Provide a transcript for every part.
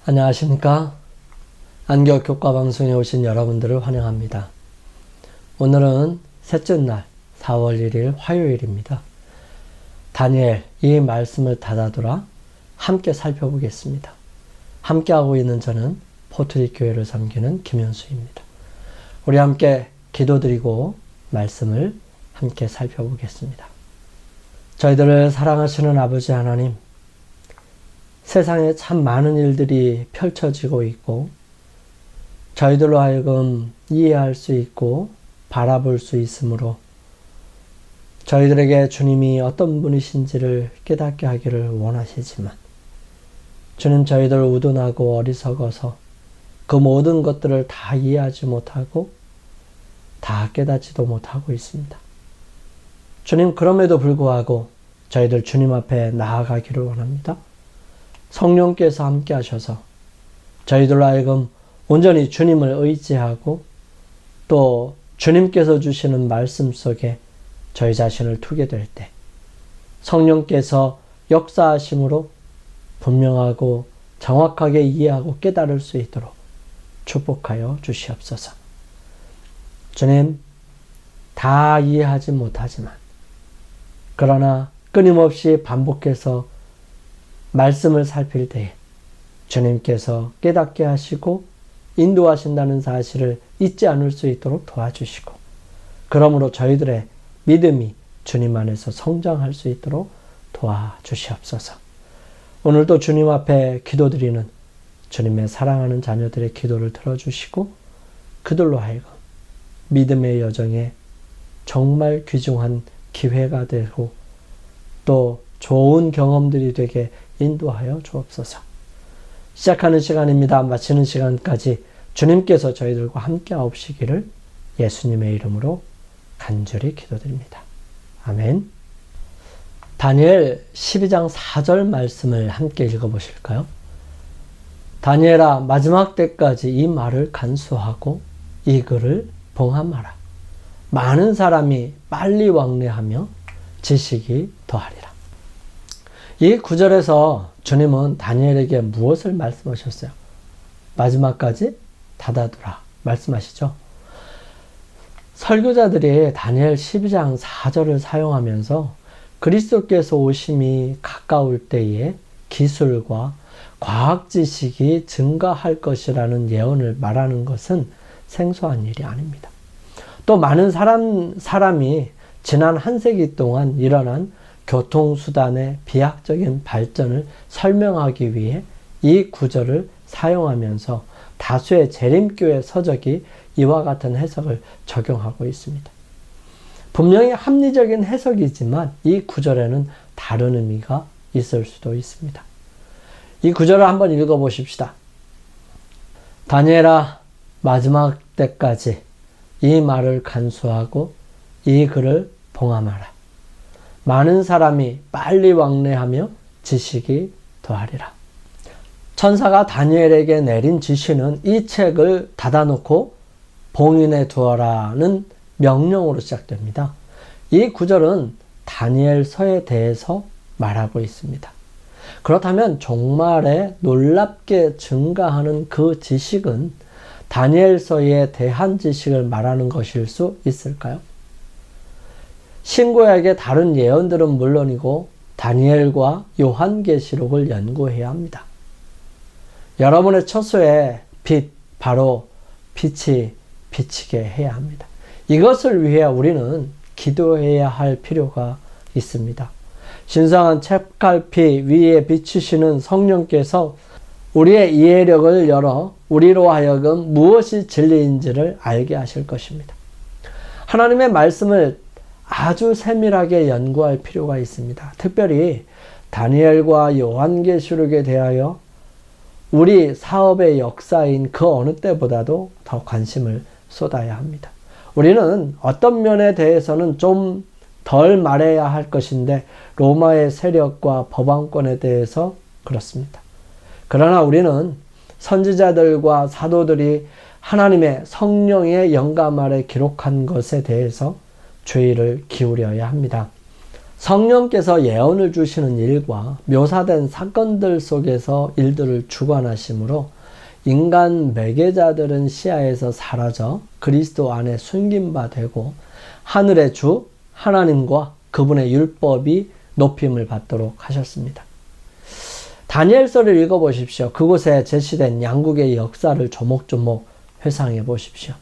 안녕하십니까? 안교 교과 방송에 오신 여러분들을 환영합니다. 오늘은 셋째 날 4월 1일 화요일입니다. 다니엘 이 말씀을 닫아두라 함께 살펴보겠습니다. 함께하고 있는 저는 포트리 교회를 섬기는 김현수입니다. 우리 함께 기도드리고 말씀을 함께 살펴보겠습니다. 저희들을 사랑하시는 아버지 하나님, 세상에 참 많은 일들이 펼쳐지고 있고 저희들로 하여금 이해할 수 있고 바라볼 수 있으므로 저희들에게 주님이 어떤 분이신지를 깨닫게 하기를 원하시지만 주님, 저희들 우둔하고 어리석어서 그 모든 것들을 다 이해하지 못하고 다 깨닫지도 못하고 있습니다. 주님, 그럼에도 불구하고 저희들 주님 앞에 나아가기를 원합니다. 성령께서 함께 하셔서 저희들로 하여금 온전히 주님을 의지하고 또 주님께서 주시는 말씀 속에 저희 자신을 두게 될 때 성령께서 역사하심으로 분명하고 정확하게 이해하고 깨달을 수 있도록 축복하여 주시옵소서. 주님, 다 이해하지 못하지만 그러나 끊임없이 반복해서 말씀을 살필 때에 주님께서 깨닫게 하시고 인도하신다는 사실을 잊지 않을 수 있도록 도와주시고 그러므로 저희들의 믿음이 주님 안에서 성장할 수 있도록 도와주시옵소서. 오늘도 주님 앞에 기도드리는 주님의 사랑하는 자녀들의 기도를 들어주시고 그들로 하여금 믿음의 여정에 정말 귀중한 기회가 되고 또 좋은 경험들이 되게 인도하여 주옵소서. 시작하는 시간입니다. 마치는 시간까지 주님께서 저희들과 함께 하옵시기를 예수님의 이름으로 간절히 기도드립니다. 아멘. 다니엘 12장 4절 말씀을 함께 읽어보실까요? 다니엘아, 마지막 때까지 이 말을 간수하고 이 글을 봉함하라. 많은 사람이 빨리 왕래하며 지식이 더하리라. 이 구절에서 주님은 다니엘에게 무엇을 말씀하셨어요? 마지막까지 닫아두라 말씀하시죠. 설교자들이 다니엘 12장 4절을 사용하면서 그리스도께서 오심이 가까울 때에 기술과 과학 지식이 증가할 것이라는 예언을 말하는 것은 생소한 일이 아닙니다. 또 많은 사람이 지난 한 세기 동안 일어난 교통수단의 비약적인 발전을 설명하기 위해 이 구절을 사용하면서 다수의 재림교회 서적이 이와 같은 해석을 적용하고 있습니다. 분명히 합리적인 해석이지만 이 구절에는 다른 의미가 있을 수도 있습니다. 이 구절을 한번 읽어보십시다. 다니엘아, 마지막 때까지 이 말을 간수하고 이 글을 봉함하라. 많은 사람이 빨리 왕래하며 지식이 더하리라. 천사가 다니엘에게 내린 지시는 이 책을 닫아놓고 봉인해 두어라는 명령으로 시작됩니다. 이 구절은 다니엘서에 대해서 말하고 있습니다. 그렇다면 종말에 놀랍게 증가하는 그 지식은 다니엘서에 대한 지식을 말하는 것일 수 있을까요? 신구약의 다른 예언들은 물론이고 다니엘과 요한계시록을 연구해야 합니다. 여러분의 처소에 빛, 바로 빛이 비치게 해야 합니다. 이것을 위해 우리는 기도해야 할 필요가 있습니다. 신성한 책갈피 위에 비추시는 성령께서 우리의 이해력을 열어 우리로 하여금 무엇이 진리인지를 알게 하실 것입니다. 하나님의 말씀을 아주 세밀하게 연구할 필요가 있습니다. 특별히 다니엘과 요한계시록에 대하여 우리 사업의 역사인 그 어느 때보다도 더 관심을 쏟아야 합니다. 우리는 어떤 면에 대해서는 좀 덜 말해야 할 것인데 로마의 세력과 법왕권에 대해서 그렇습니다. 그러나 우리는 선지자들과 사도들이 하나님의 성령의 영감 아래 기록한 것에 대해서 주의를 기울여야 합니다. 성령께서 예언을 주시는 일과 묘사된 사건들 속에서 일들을 주관하시므로 인간 매개자들은 시야에서 사라져 그리스도 안에 숨긴 바 되고 하늘의 주 하나님과 그분의 율법이 높임을 받도록 하셨습니다. 다니엘서를 읽어보십시오. 그곳에 제시된 양국의 역사를 조목조목 회상해 보십시오.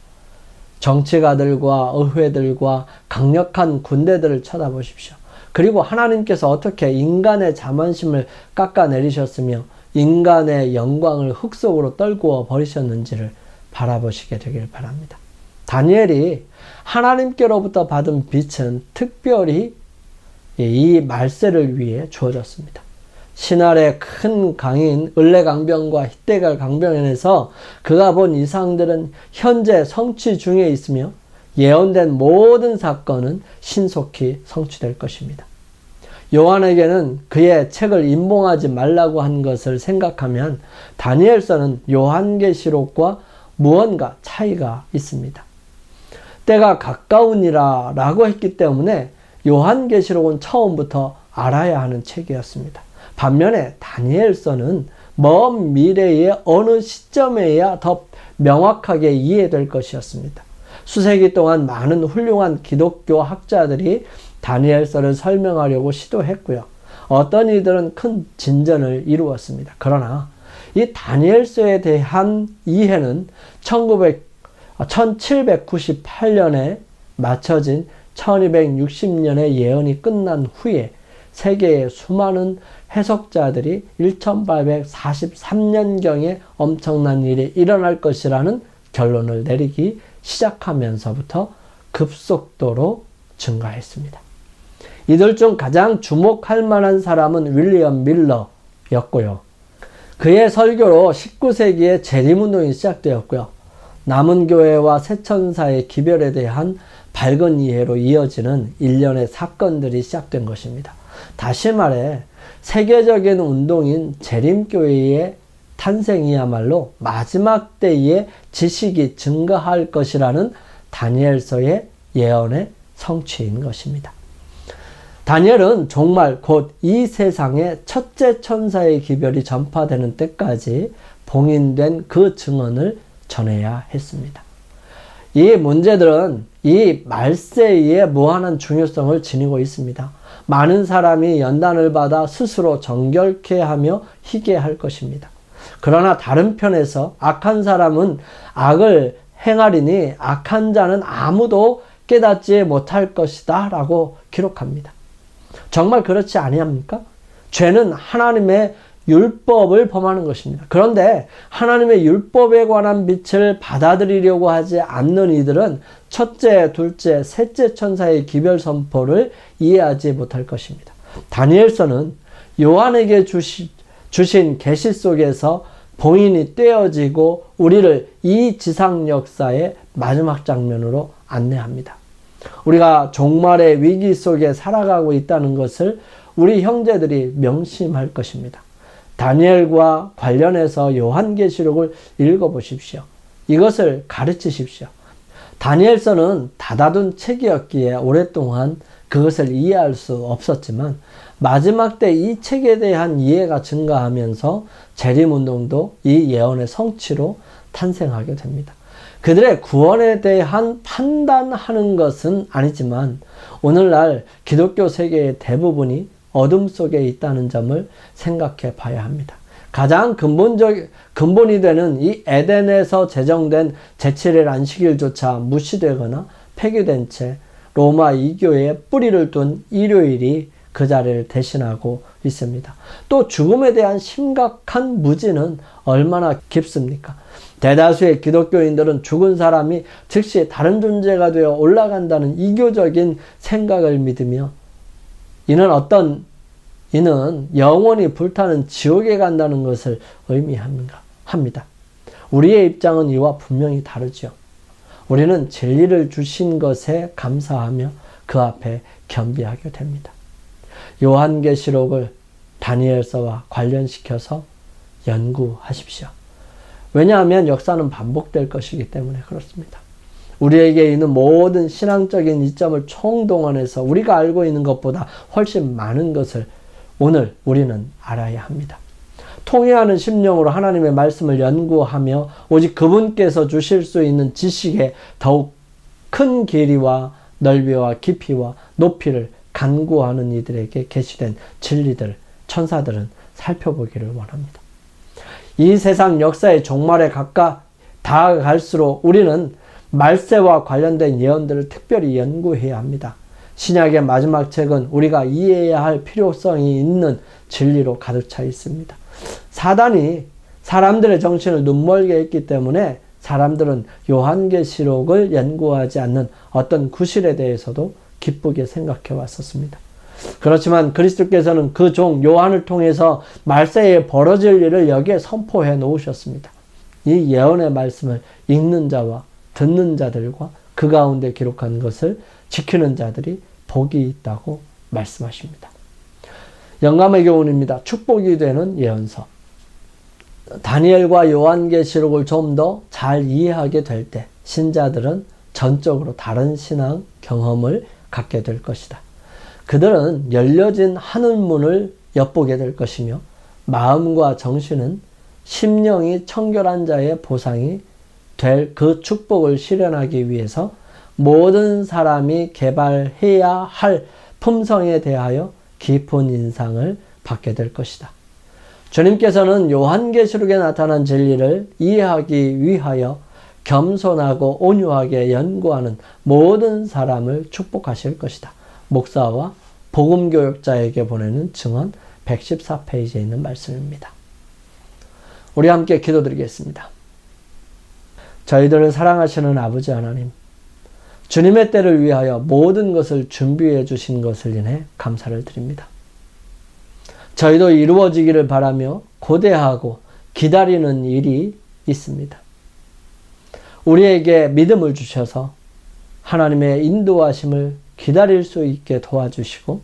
정치가들과 의회들과 강력한 군대들을 쳐다보십시오. 그리고 하나님께서 어떻게 인간의 자만심을 깎아내리셨으며 인간의 영광을 흙 속으로 떨구어 버리셨는지를 바라보시게 되길 바랍니다. 다니엘이 하나님께로부터 받은 빛은 특별히 이 말세를 위해 주어졌습니다. 신할의 큰 강인 을레강변과 히데갈 강변에서 그가 본 이상들은 현재 성취 중에 있으며 예언된 모든 사건은 신속히 성취될 것입니다. 요한에게는 그의 책을 임봉하지 말라고 한 것을 생각하면 다니엘서는 요한계시록과 무언가 차이가 있습니다. 때가 가까우니라 라고 했기 때문에 요한계시록은 처음부터 알아야 하는 책이었습니다. 반면에 다니엘서는 먼 미래의 어느 시점에야 더 명확하게 이해될 것이었습니다. 수세기 동안 많은 훌륭한 기독교 학자들이 다니엘서를 설명하려고 시도했고요. 어떤 이들은 큰 진전을 이루었습니다. 그러나 이 다니엘서에 대한 이해는 1798년에 마쳐진 1260년의 예언이 끝난 후에 세계의 수많은 해석자들이 1843년경에 엄청난 일이 일어날 것이라는 결론을 내리기 시작하면서부터 급속도로 증가했습니다. 이들 중 가장 주목할 만한 사람은 윌리엄 밀러였고요. 그의 설교로 19세기에 재림운동이 시작되었고요. 남은 교회와 새천사의 기별에 대한 밝은 이해로 이어지는 일련의 사건들이 시작된 것입니다. 다시 말해 세계적인 운동인 재림교회의 탄생이야말로 마지막 때에 지식이 증가할 것이라는 다니엘서의 예언의 성취인 것입니다. 다니엘은 정말 곧 이 세상의 첫째 천사의 기별이 전파되는 때까지 봉인된 그 증언을 전해야 했습니다. 이 문제들은 이 말세의 무한한 중요성을 지니고 있습니다. 많은 사람이 연단을 받아 스스로 정결케 하며 희게 할 것입니다. 그러나 다른 편에서 악한 사람은 악을 행하리니 악한 자는 아무도 깨닫지 못할 것이다 라고 기록합니다. 정말 그렇지 아니합니까? 죄는 하나님의 율법을 범하는 것입니다. 그런데 하나님의 율법에 관한 빛을 받아들이려고 하지 않는 이들은 첫째, 둘째, 셋째 천사의 기별 선포를 이해하지 못할 것입니다. 다니엘서는 요한에게 주신 계시 속에서 봉인이 떼어지고 우리를 이 지상 역사의 마지막 장면으로 안내합니다. 우리가 종말의 위기 속에 살아가고 있다는 것을 우리 형제들이 명심할 것입니다. 다니엘과 관련해서 요한계시록을 읽어보십시오. 이것을 가르치십시오. 다니엘서는 닫아둔 책이었기에 오랫동안 그것을 이해할 수 없었지만 마지막 때 이 책에 대한 이해가 증가하면서 재림운동도 이 예언의 성취로 탄생하게 됩니다. 그들의 구원에 대한 판단하는 것은 아니지만 오늘날 기독교 세계의 대부분이 어둠 속에 있다는 점을 생각해 봐야 합니다. 가장 근본이 되는 이 에덴에서 제정된 제7일 안식일조차 무시되거나 폐기된 채 로마 이교회에 뿌리를 둔 일요일이 그 자리를 대신하고 있습니다. 또 죽음에 대한 심각한 무지는 얼마나 깊습니까? 대다수의 기독교인들은 죽은 사람이 즉시 다른 존재가 되어 올라간다는 이교적인 생각을 믿으며 이는 영원히 불타는 지옥에 간다는 것을 의미합니다. 우리의 입장은 이와 분명히 다르죠. 우리는 진리를 주신 것에 감사하며 그 앞에 겸비하게 됩니다. 요한계시록을 다니엘서와 관련시켜서 연구하십시오. 왜냐하면 역사는 반복될 것이기 때문에 그렇습니다. 우리에게 있는 모든 신앙적인 이점을 총동원해서 우리가 알고 있는 것보다 훨씬 많은 것을 오늘 우리는 알아야 합니다. 통회하는 심령으로 하나님의 말씀을 연구하며 오직 그분께서 주실 수 있는 지식에 더욱 큰 길이와 넓이와 깊이와 높이를 간구하는 이들에게 계시된 진리들, 천사들은 살펴보기를 원합니다. 이 세상 역사의 종말에 가까이 다가갈수록 우리는 말세와 관련된 예언들을 특별히 연구해야 합니다. 신약의 마지막 책은 우리가 이해해야 할 필요성이 있는 진리로 가득 차 있습니다. 사단이 사람들의 정신을 눈멀게 했기 때문에 사람들은 요한계시록을 연구하지 않는 어떤 구실에 대해서도 기쁘게 생각해 왔었습니다. 그렇지만 그리스도께서는 그 종 요한을 통해서 말세에 벌어질 일을 여기에 선포해 놓으셨습니다. 이 예언의 말씀을 읽는 자와 듣는 자들과 그 가운데 기록한 것을 지키는 자들이 복이 있다고 말씀하십니다. 영감의 교훈입니다. 축복이 되는 예언서. 다니엘과 요한계시록을 좀 더 잘 이해하게 될 때 신자들은 전적으로 다른 신앙 경험을 갖게 될 것이다. 그들은 열려진 하늘문을 엿보게 될 것이며 마음과 정신은 심령이 청결한 자의 보상이 될 그 축복을 실현하기 위해서 모든 사람이 개발해야 할 품성에 대하여 깊은 인상을 받게 될 것이다. 주님께서는 요한계시록에 나타난 진리를 이해하기 위하여 겸손하고 온유하게 연구하는 모든 사람을 축복하실 것이다. 목사와 복음교육자에게 보내는 증언 114페이지에 있는 말씀입니다. 우리 함께 기도드리겠습니다. 저희들을 사랑하시는 아버지 하나님, 주님의 때를 위하여 모든 것을 준비해 주신 것을 인해 감사를 드립니다. 저희도 이루어지기를 바라며 고대하고 기다리는 일이 있습니다. 우리에게 믿음을 주셔서 하나님의 인도하심을 기다릴 수 있게 도와주시고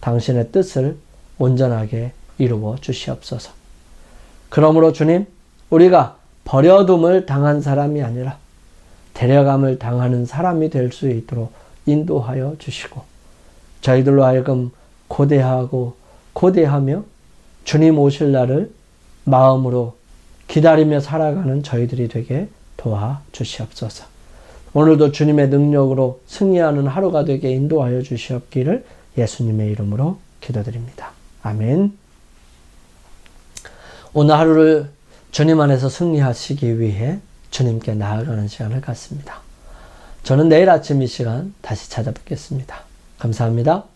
당신의 뜻을 온전하게 이루어 주시옵소서. 그러므로 주님, 우리가 버려둠을 당한 사람이 아니라 데려감을 당하는 사람이 될 수 있도록 인도하여 주시고 저희들로 하여금 고대하며 주님 오실 날을 마음으로 기다리며 살아가는 저희들이 되게 도와주시옵소서. 오늘도 주님의 능력으로 승리하는 하루가 되게 인도하여 주시옵기를 예수님의 이름으로 기도드립니다. 아멘. 오늘 하루를 주님 안에서 승리하시기 위해 주님께 나아가는 시간을 갖습니다. 저는 내일 아침 이 시간 다시 찾아뵙겠습니다. 감사합니다.